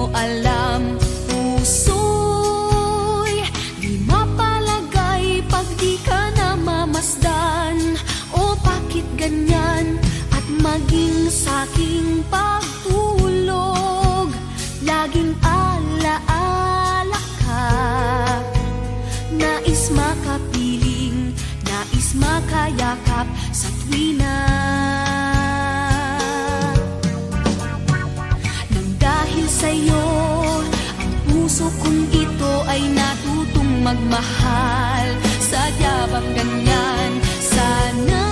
mo alam, puso'y di mapalagay pag di ka namamasdan. O bakit ganyan? At maging sa'king pagtulog, laging alaala ka. Nais makapiling, nais makayakap sa tuwina. Nang dahil sa'yo, ang puso kong ito ay natutong magmahal. Sadya bang ganyan? Sana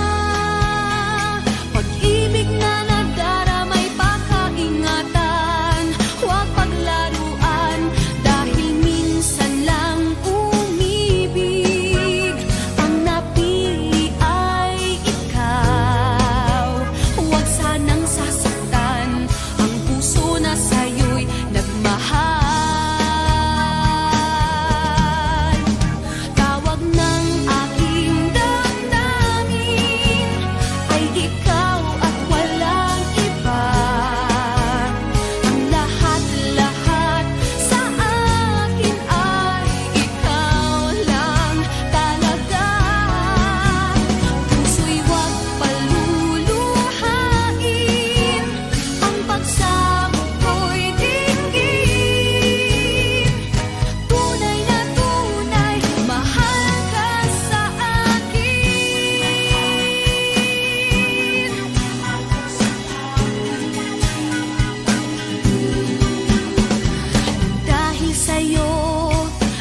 pag-ibig na nagdaramay pakaingatan, huwag paglaruan dahil minsan lang umibig. Ang napili ay ikaw, huwag sanang sasaktan ang puso na sa'yo'y nagmahal. Tawag ng aking damdamin ay ikaw at walang iba. Ang lahat-lahat sa akin ay ikaw lang talaga. Puso'y huwag paluluhain, ang pagsamo ko'y dinggin. Tunay na tunay, mahal ka sa akin. Dahil sa'yo,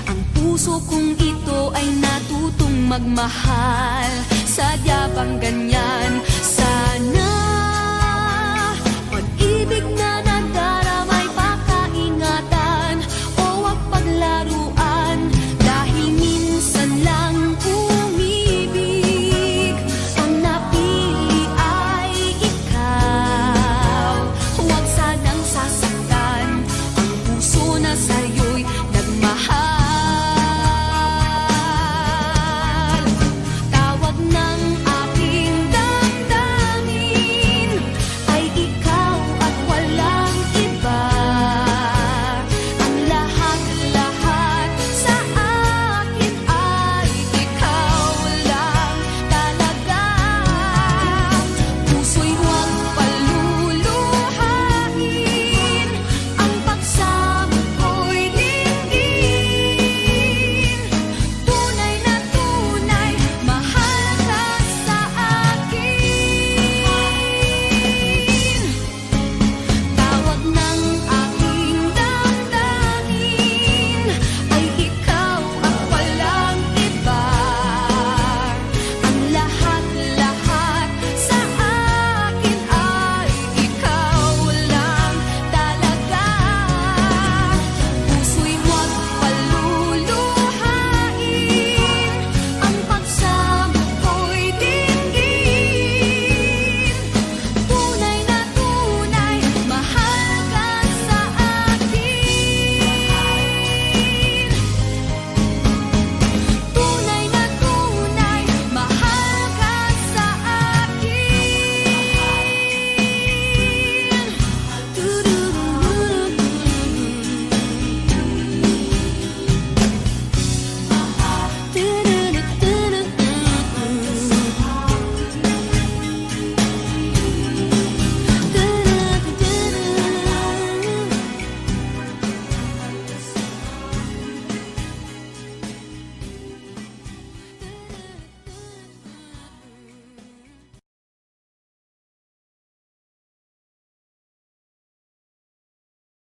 ang puso kong ito ay natutong magmahal. Sadya bang ganyan?